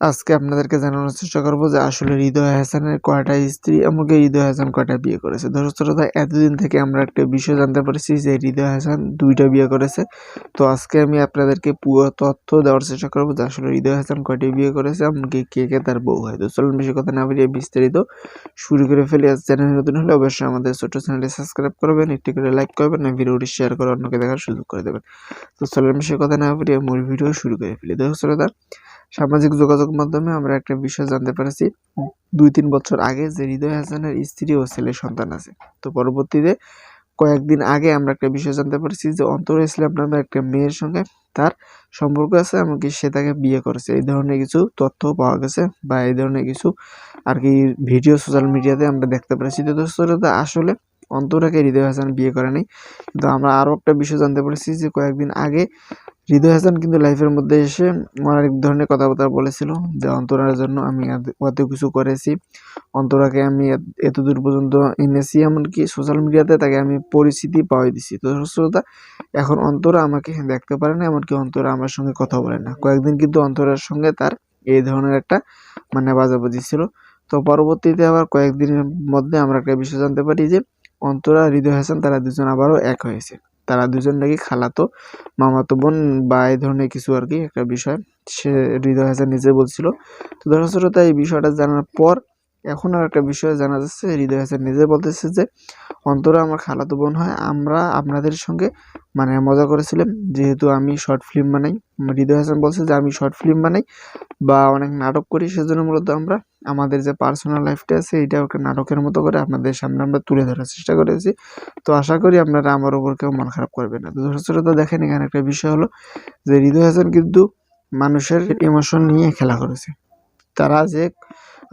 আজকে আপনাদেরকে জানানোর চেষ্টা করব যে আসলে হৃদয় হাসানের কয়টা স্ত্রী, এমনকি হৃদয় হাসান কয়টা বিয়ে করেছে। দর্শক শ্রোতা, এতদিন থেকে আমরা একটা বিষয় জানতে পেরেছি যে হৃদয় হাসান 2টা বিয়ে করেছে। তো আজকে আমি আপনাদেরকে পুরো তথ্য দেওয়ার চেষ্টা করব যে আসলে হৃদয় হাসান কয়টি বিয়ে করেছে, এমনকি কে কে তার বউ হয়। তো চলুন বেশি কথা না বাড়িয়ে বিস্তারিত শুরু করে ফেলি। আজ চ্যানেল নতুন হলে অবশ্যই আমাদের ছোট্ট চ্যানেলটি সাবস্ক্রাইব করবেন, একটি করে লাইক করবেন, আর ভিডিওটি শেয়ার করে অন্যকে দেখার সুযোগ করে দেবেন। তো চলুন বেশি কথা না বাড়িয়ে মূল ভিডিও শুরু করে ফেলি। দর্শক শ্রোতা, সামাজিক যোগাযোগ মাধ্যমে আমরা একটা বিষয় জানতে পেরেছি 2-3 বছর আগে যে হৃদয় হাসানের স্ত্রী ও ছেলে সন্তান আছে। তো পরবর্তীতে কয়েকদিন আগে আমরা একটা বিষয় জানতে পেরেছি যে অন্তর ইসলাম নামে একটা মেয়ের সঙ্গে তার সম্পর্ক আছে, এমনকি সে তাকে বিয়ে করেছে। এই ধরনের কিছু তথ্য পাওয়া গেছে বা এই ধরনের কিছু আর কি ভিডিও সোশ্যাল মিডিয়াতে আমরা দেখতে পেরেছি। তো দর্শকরা, আসলে অন্তরাকে হৃদয় হাসান বিয়ে করে নাই, কিন্তু আমরা আরও একটা বিষয় জানতে পেরেছি যে কয়েকদিন আগে হৃদয় হাসান কিন্তু লাইফের মধ্যে এসে অনেক ধরনের কথাবার্তা বলেছিল যে অন্তরার জন্য আমি এত কিছু করেছি, অন্তরাকে আমি এতদূর পর্যন্ত এনেছি, এমনকি সোশ্যাল মিডিয়াতে তাকে আমি পরিচিতি পাওয়াই দিছি। তো শ্রোতা, এখন অন্তরা আমাকে দেখতে পারে না, এমনকি অন্তরা আমার সঙ্গে কথা বলে না। কয়েকদিন কিন্তু অন্তরার সঙ্গে তার এই ধরনের একটা বাজাবাজি ছিল। তো পরবর্তীতে আবার কয়েকদিনের মধ্যে আমরা একটা বিষয় জানতে পারি যে অন্তরা হৃদয় হাসান তারা দুজন আবারও এক হয়েছে। তারা দুজন নাকি খালাতো মামাতো বোন বা এই ধরনের কিছু আর কি একটা বিষয় সে হৃদয় হাসান নিজে বলছিল। তো দর্শক শ্রোতা, এই বিষয়টা জানার পর এখন আর একটা বিষয় জানা যাচ্ছে, হৃদয় হাসান নিজে বলতেছে যে অন্তরা আমার খালাতো বোন হয়, আমরা আপনাদের সঙ্গে মজা করেছিলাম যেহেতু আমি শর্ট ফিল্ম বানাই। হৃদয় হাসান বলছে যে আমি শর্ট ফিল্ম বানাই বা অনেক নাটক করি, সেজন্য মূলত আমরা আমাদের যে পার্সোনাল লাইফটা আছে এইটা ওকে নাটকের মতো করে আপনাদের সামনে আমরা তুলে ধরার চেষ্টা করেছি। তো আশা করি আপনারা আমার উপর কেউ মন খারাপ করবেন না। তো দর্শক শ্রোতা, দেখেন এখানে একটা বিষয় হলো যে হৃদয় হাসান কিন্তু মানুষের ইমোশন নিয়ে খেলা করেছে। তারা যে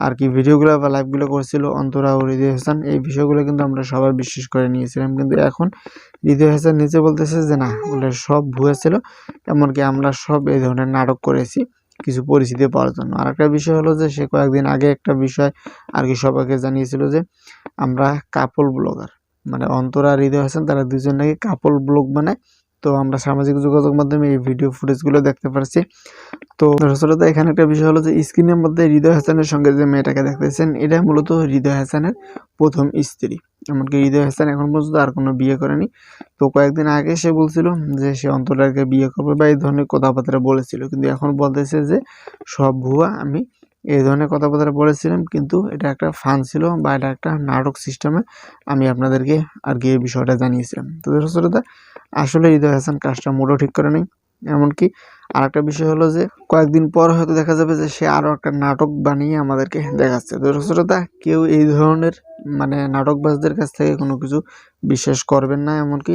আর কি ভিডিওগুলো বা লাইভগুলো করছিল অন্তরা ও হৃদয় হাসান, এই বিষয়গুলো কিন্তু আমরা সবাই বিশ্বাস করে নিয়েছিলাম, কিন্তু এখন হৃদয় হাসান নিজে বলতেছে যে না, ওগুলো সব ভুয়া ছিল, এমনকি আমরা সব এই ধরনের নাটক করেছি কিছু পরিচিতি পাওয়ার জন্য। আর একটা বিষয় হলো যে সে কয়েকদিন আগে একটা বিষয় আর কি সবাইকে জানিয়েছিল যে আমরা কাপল ব্লগার, অন্তরা আর হৃদয় হাসান তারা দুজন নাকি কাপল ব্লগ বানায়। তো আমরা সামাজিক যোগাযোগ মাধ্যমে এই ভিডিও ফুটেজগুলো দেখতে পারছি। তো দর্শক, এখানে একটা বিষয় হলো যে স্ক্রিনের মধ্যে হৃদয় হাসানের সঙ্গে যে মেয়েটাকে দেখতেছেন এটা মূলত হৃদয় হাসানের প্রথম স্ত্রী, এমনকি হৃদয় হাসান এখন পর্যন্ত আর কোনো বিয়ে করেনি। তো কয়েকদিন আগে সে বলছিল যে সে অন্তরাকে বিয়ে করবে বা এই ধরনের কথাবার্তা বলেছিল, কিন্তু এখন বলতেছে যে সব ভুয়া, আমি এই ধরনের কথাবার্তা বলেছিলাম, কিন্তু এটা একটা ফান ছিল বা এটা একটা নাটক সিস্টেমে আমি আপনাদেরকে আর কি এই বিষয়টা জানিয়েছিলাম। তো দর্শক, আসলে হৃদয় হাসান কাজটা মোটেও ঠিক করে নেই। এমনকি আরেকটা বিষয় হলো যে কয়েকদিন পর হয়তো দেখা যাবে যে সে আরও একটা নাটক বানিয়ে আমাদেরকে দেখাচ্ছে। দর্শক শ্রোতা, কেউ এই ধরনের নাটকবাজদের কাছ থেকে কোনো কিছু বিশ্বাস করবেন না, এমনকি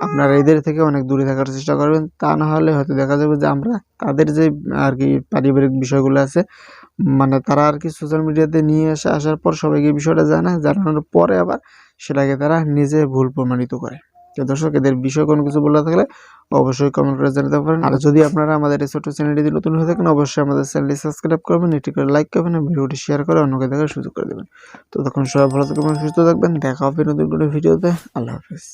আপনারা এদের থেকে অনেক দূরে থাকার চেষ্টা করবেন। তা না হলে হয়তো দেখা যাবে যে আমরা তাদের যে আর কি পারিবারিক বিষয়গুলো আছে তারা আর কি সোশ্যাল মিডিয়াতে নিয়ে আসার পর সবাইকে বিষয়টা জানানোর পরে আবার সেটাকে তারা নিজে ভুল প্রমাণিত করে। তো দর্শক, এদের বিষয়ে কোনো কিছু বলা থাকলে অবশ্যই কমেন্ট করে জানাতে পারেন। আর যদি আপনারা আমাদের এই ছোট্ট চ্যানেলটি নতুন হয়ে থাকেন অবশ্যই আমাদের চ্যানেলটি সাবস্ক্রাইব করবেন, একটি করে লাইক করবেন, ভিডিওটি শেয়ার করে অন্যকে দেখার সুযোগ করে দেবেন। তো তখন সবাই ভালো থাকবেন, সুস্থ থাকবেন, দেখা হবে নতুন কোনো ভিডিওতে। আল্লাহ হাফেজ।